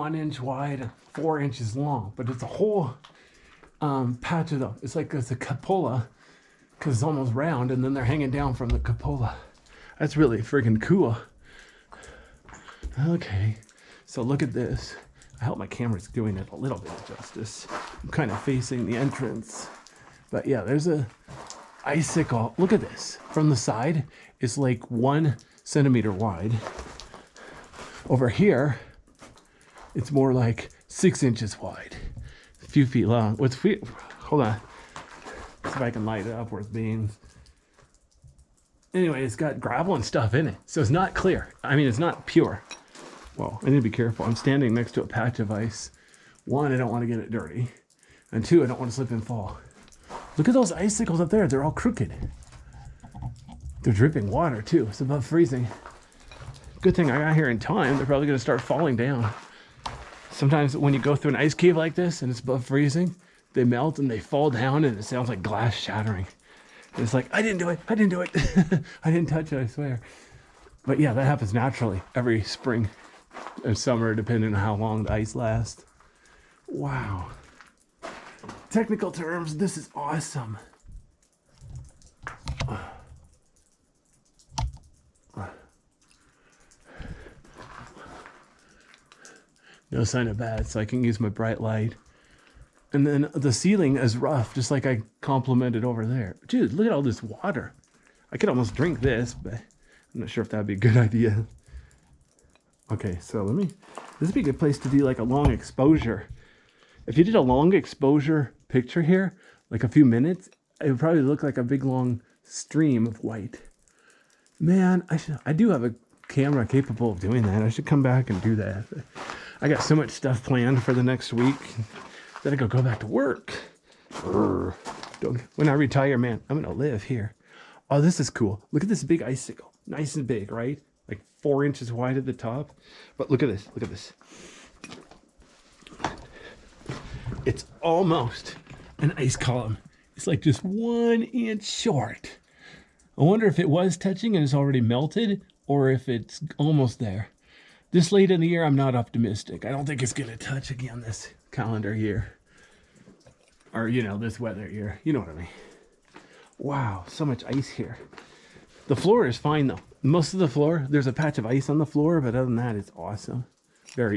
1 inch wide, 4 inches long, but it's a whole patch of them. It's like it's a cupola because it's almost round, and then they're hanging down from the cupola. That's really freaking cool. Okay, so look at this. I hope my camera's doing it a little bit of justice. I'm kind of facing the entrance. But yeah, there's a icicle. Look at this. From the side, it's like 1 centimeter wide. Over here, it's more like 6 inches wide. A few feet long. Hold on. See if I can light it up where it's being. Anyway, it's got gravel and stuff in it. So it's not clear. I mean, it's not pure. Well, I need to be careful. I'm standing next to a patch of ice. 1, I don't want to get it dirty. And 2, I don't want to slip and fall. Look at those icicles up there. They're all crooked. They're dripping water too. It's above freezing. Good thing I got here in time. They're probably going to start falling down. Sometimes when you go through an ice cave like this and it's above freezing, they melt and they fall down and it sounds like glass shattering. And it's like, I didn't do it. I didn't do it. I didn't touch it, I swear. But yeah, that happens naturally every spring and summer, depending on how long the ice lasts. Wow. Technical terms, this is awesome. No sign of bats, so I can use my bright light. And then the ceiling is rough, just like I complimented over there. Dude, look at all this water. I could almost drink this, but I'm not sure if that'd be a good idea. Okay, so this would be a good place to do like a long exposure. If you did a long exposure picture here, like a few minutes, it would probably look like a big long stream of white. Man, I do have a camera capable of doing that. I should come back and do that. I got so much stuff planned for the next week that I go back to work. When I retire, man, I'm gonna live here. Oh, this is cool. Look at this big icicle. Nice and big, right? Like 4 inches wide at the top. But look at this, look at this. It's almost an ice column. It's like just 1 inch short. I wonder if it was touching and it's already melted or if it's almost there. This late in the year, I'm not optimistic. I don't think it's gonna touch again this calendar year. Or, you know, this weather year. You know what I mean. Wow, so much ice here. The floor is fine though. Most of the floor, there's a patch of ice on the floor, but other than that, it's awesome.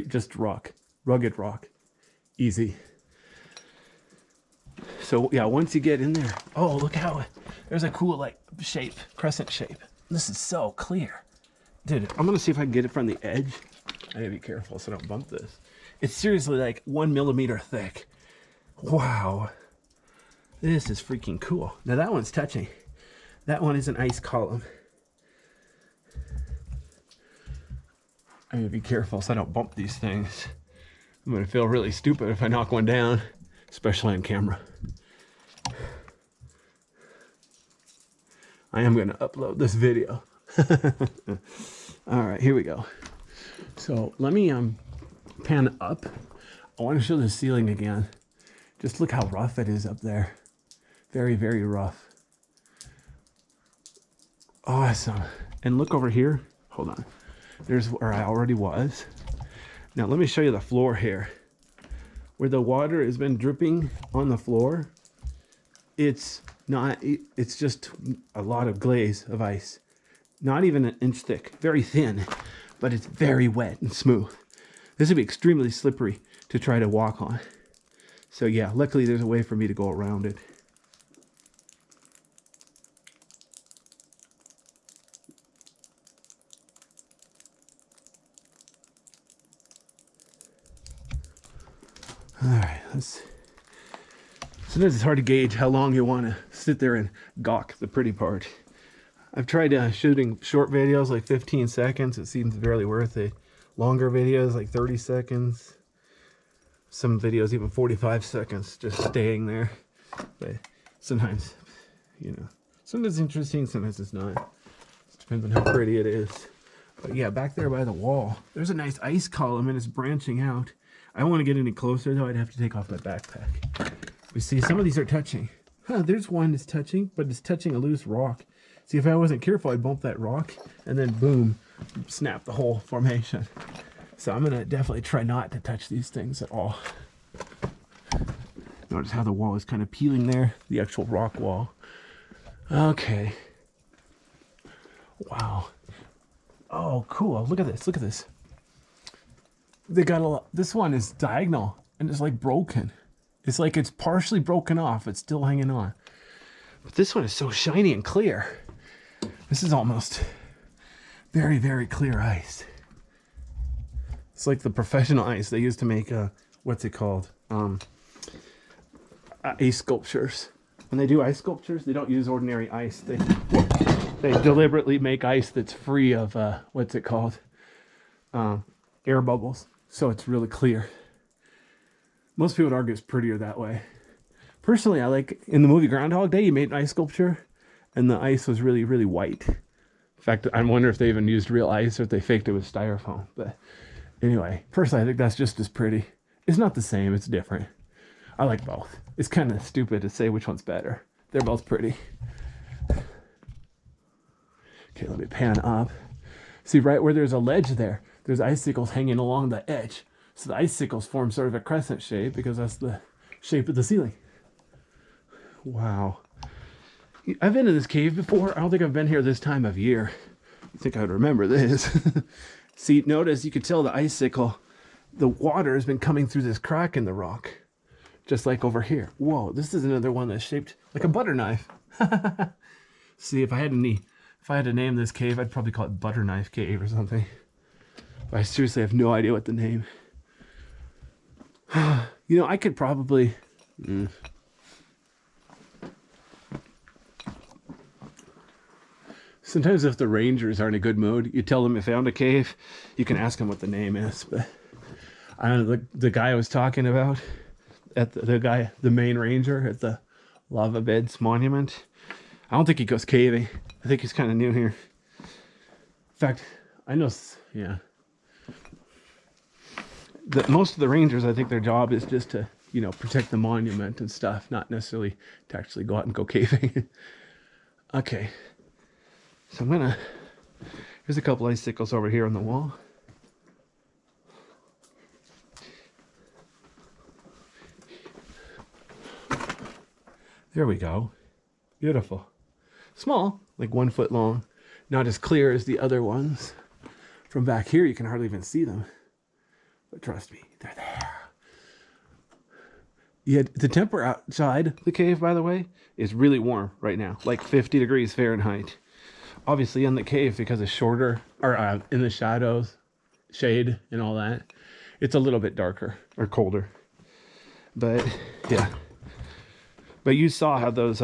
Just rock, rugged rock, easy. So yeah, once you get in there, oh, look how, there's a cool like shape, crescent shape. This is so clear. Dude, I'm gonna see if I can get it from the edge. I gotta be careful so I don't bump this. It's seriously like 1 millimeter thick. Wow. This is freaking cool. Now that one's touching. That one is an ice column. I gotta be careful so I don't bump these things. I'm gonna feel really stupid if I knock one down, especially on camera. I am gonna upload this video. All right, here we go. So let me pan up. I want to show the ceiling again. Just look how rough it is up there. Very, very rough. Awesome. And look over here. Hold on. There's where I already was. Now let me show you the floor here. Where the water has been dripping on the floor, it's just a lot of glaze of ice. Not even an inch thick, very thin, but it's very wet and smooth. This would be extremely slippery to try to walk on. So yeah, luckily there's a way for me to go around it. All right, sometimes it's hard to gauge how long you want to sit there and gawk the pretty part. I've tried shooting short videos like 15 seconds. It seems barely worth it. Longer videos like 30 seconds. Some videos even 45 seconds just staying there. But sometimes, you know, sometimes it's interesting, sometimes it's not. It depends on how pretty it is. But yeah, back there by the wall, there's a nice ice column and it's branching out. I don't want to get any closer though. I'd have to take off my backpack. We see some of these are touching. There's one that's touching, but it's touching a loose rock. See, if I wasn't careful, I'd bump that rock and then boom, snap the whole formation. So I'm gonna definitely try not to touch these things at all. Notice how the wall is kind of peeling there, the actual rock wall. Okay. Wow. Oh, cool. Look at this. Look at this. They got a lot. This one is diagonal and it's like broken. It's like it's partially broken off. It's still hanging on. But this one is so shiny and clear. This is almost very, very clear ice. It's like the professional ice they used to make, what's it called? Ice sculptures. When they do ice sculptures, they don't use ordinary ice. They deliberately make ice that's free of, what's it called? Air bubbles. So it's really clear. Most people would argue it's prettier that way. Personally, I like, in the movie Groundhog Day, you made an ice sculpture and the ice was really, really white. In fact, I wonder if they even used real ice or if they faked it with styrofoam. But anyway, personally, I think that's just as pretty. It's not the same, it's different. I like both. It's kind of stupid to say which one's better. They're both pretty. Okay, let me pan up. See, right where there's a ledge there, there's icicles hanging along the edge. So the icicles form sort of a crescent shape because that's the shape of the ceiling. Wow. I've been in this cave before. I don't think I've been here this time of year. I think I would remember this. See, notice you could tell the icicle, the water has been coming through this crack in the rock. Just like over here. Whoa, this is another one that's shaped like a butter knife. See, if I had to name this cave, I'd probably call it Butter Knife Cave or something. But I seriously have no idea what the name. You know, I could probably... Sometimes if the rangers are in a good mood, you tell them you found a cave, you can ask them what the name is. But I don't know, the guy I was talking about, the main ranger at the Lava Beds Monument, I don't think he goes caving. I think he's kind of new here. In fact, I know, yeah. Most of the rangers, I think their job is just to, you know, protect the monument and stuff, not necessarily to actually go out and go caving. Okay. So here's a couple icicles over here on the wall. There we go. Beautiful. Small, like 1 foot long. Not as clear as the other ones. From back here, you can hardly even see them. But trust me, they're there. Yeah, the temperature outside the cave, by the way, is really warm right now. Like 50 degrees Fahrenheit. Obviously in the cave, because it's shorter, or in the shadows, shade and all that, it's a little bit darker or colder. But yeah. But you saw how there's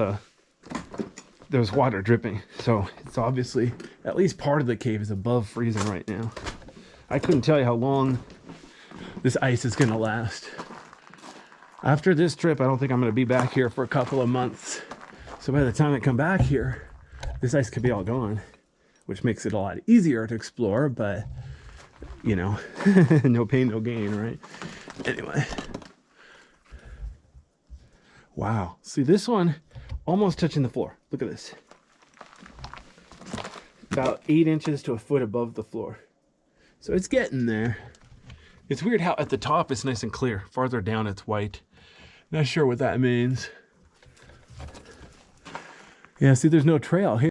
water dripping. So it's obviously, at least part of the cave is above freezing right now. I couldn't tell you how long this ice is gonna last. After this trip, I don't think I'm gonna be back here for a couple of months. So by the time I come back here, this ice could be all gone, which makes it a lot easier to explore, but you know, no pain, no gain, right? Anyway. Wow. See, this one almost touching the floor. Look at this. About 8 inches to a foot above the floor. So it's getting there. It's weird how at the top it's nice and clear. Farther down it's white. Not sure what that means. Yeah, see, there's no trail here.